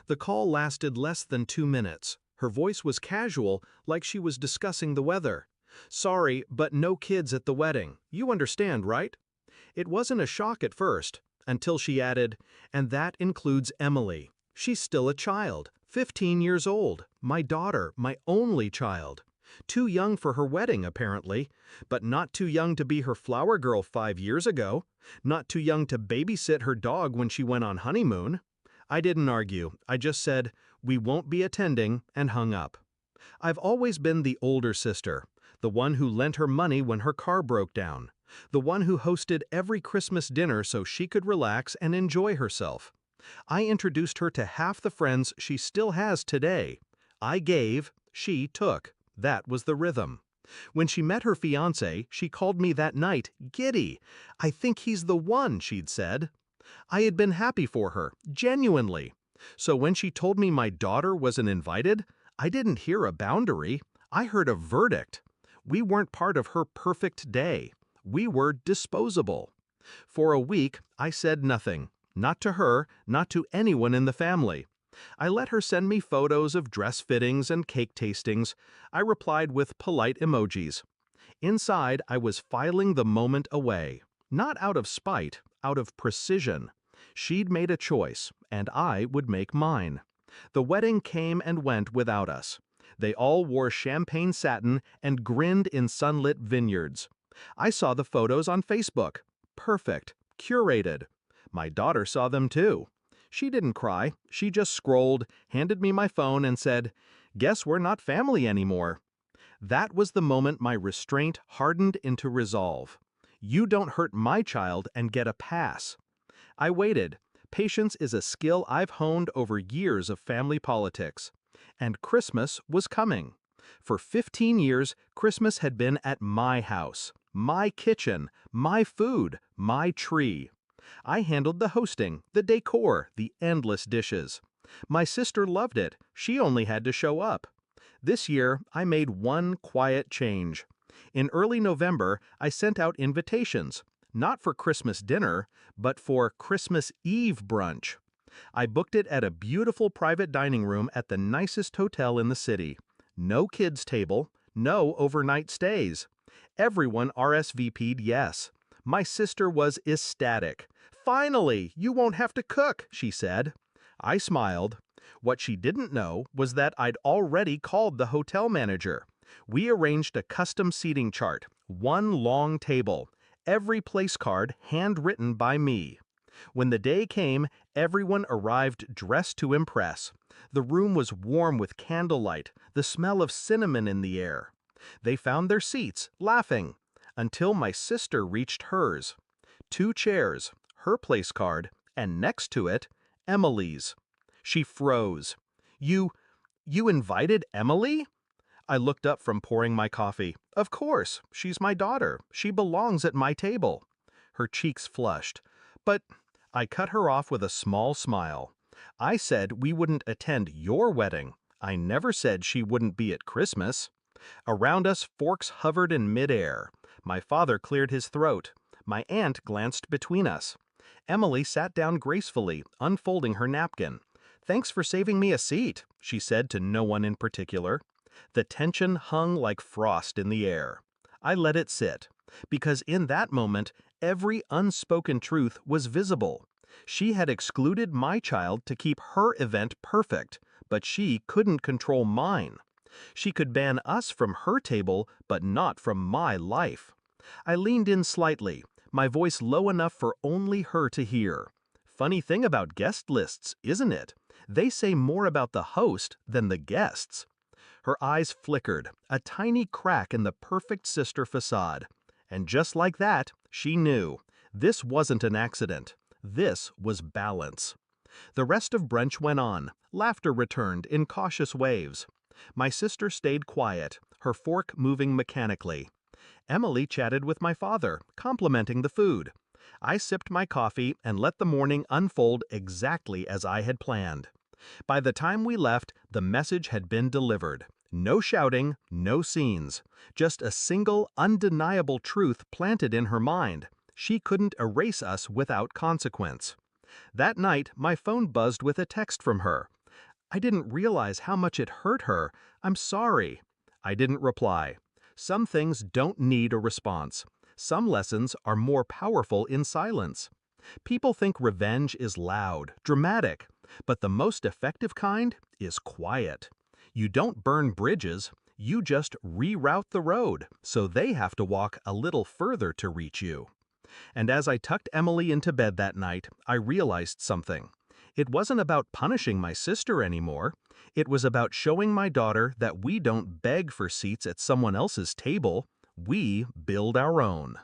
The call lasted less than 2 minutes. Her voice was casual, like she was discussing the weather. "Sorry, but no kids at the wedding. You understand, right?" It wasn't a shock at first, until she added, "And that includes Emily. She's still a child, 15 years old, my daughter, my only child. Too young for her wedding, apparently, but not too young to be her flower girl 5 years ago, not too young to babysit her dog when she went on honeymoon." I didn't argue, I just said, "We won't be attending," and hung up. I've always been the older sister, the one who lent her money when her car broke down, the one who hosted every Christmas dinner so she could relax and enjoy herself. I introduced her to half the friends she still has today. I gave, she took. That was the rhythm. When she met her fiancé, she called me that night, "Giddy. I think he's the one," she'd said. I had been happy for her, genuinely. So when she told me my daughter wasn't invited, I didn't hear a boundary. I heard a verdict. We weren't part of her perfect day. We were disposable. For a week, I said nothing. Not to her, not to anyone in the family. I let her send me photos of dress fittings and cake tastings. I replied with polite emojis. Inside, I was filing the moment away. Not out of spite, out of precision. She'd made a choice, and I would make mine. The wedding came and went without us. They all wore champagne satin and grinned in sunlit vineyards. I saw the photos on Facebook. Perfect. Curated. My daughter saw them too. She didn't cry. She just scrolled, handed me my phone, and said, "Guess we're not family anymore." That was the moment my restraint hardened into resolve. You don't hurt my child and get a pass. I waited. Patience is a skill I've honed over years of family politics. And Christmas was coming. For 15 years, Christmas had been at my house, my kitchen, my food, my tree. I handled the hosting, the decor, the endless dishes. My sister loved it. She only had to show up. This year, I made one quiet change. In early November, I sent out invitations, not for Christmas dinner, but for Christmas Eve brunch. I booked it at a beautiful private dining room at the nicest hotel in the city. No kids' table, no overnight stays. Everyone RSVP'd yes. My sister was ecstatic. "Finally, you won't have to cook," she said. I smiled. What she didn't know was that I'd already called the hotel manager. We arranged a custom seating chart, one long table, every place card handwritten by me. When the day came, everyone arrived dressed to impress. The room was warm with candlelight, the smell of cinnamon in the air. They found their seats, laughing, until my sister reached hers. 2 chairs, her place card, and next to it, Emily's. She froze. You invited Emily?" I looked up from pouring my coffee. "Of course, she's my daughter. She belongs at my table." Her cheeks flushed. "But—" I cut her off with a small smile. "I said we wouldn't attend your wedding. I never said she wouldn't be at Christmas." Around us, forks hovered in midair. My father cleared his throat. My aunt glanced between us. Emily sat down gracefully, unfolding her napkin. "Thanks for saving me a seat," she said to no one in particular. The tension hung like frost in the air. I let it sit, because in that moment, every unspoken truth was visible. She had excluded my child to keep her event perfect, but she couldn't control mine. She could ban us from her table, but not from my life. I leaned in slightly, my voice low enough for only her to hear. Funny thing about guest lists, isn't it? They say more about the host than the guests. Her eyes flickered, a tiny crack in the perfect sister facade. And just like that, she knew. This wasn't an accident. This was balance. The rest of brunch went on. Laughter returned in cautious waves. My sister stayed quiet, her fork moving mechanically. Emily chatted with my father, complimenting the food. I sipped my coffee and let the morning unfold exactly as I had planned. By the time we left, the message had been delivered. No shouting, no scenes. Just a single, undeniable truth planted in her mind. She couldn't erase us without consequence. That night, my phone buzzed with a text from her. I didn't realize how much it hurt her. I'm sorry. I didn't reply. Some things don't need a response. Some lessons are more powerful in silence. People think revenge is loud, dramatic, but the most effective kind is quiet. You don't burn bridges, you just reroute the road, so they have to walk a little further to reach you. And as I tucked Emily into bed that night, I realized something. It wasn't about punishing my sister anymore. It was about showing my daughter that we don't beg for seats at someone else's table. We build our own.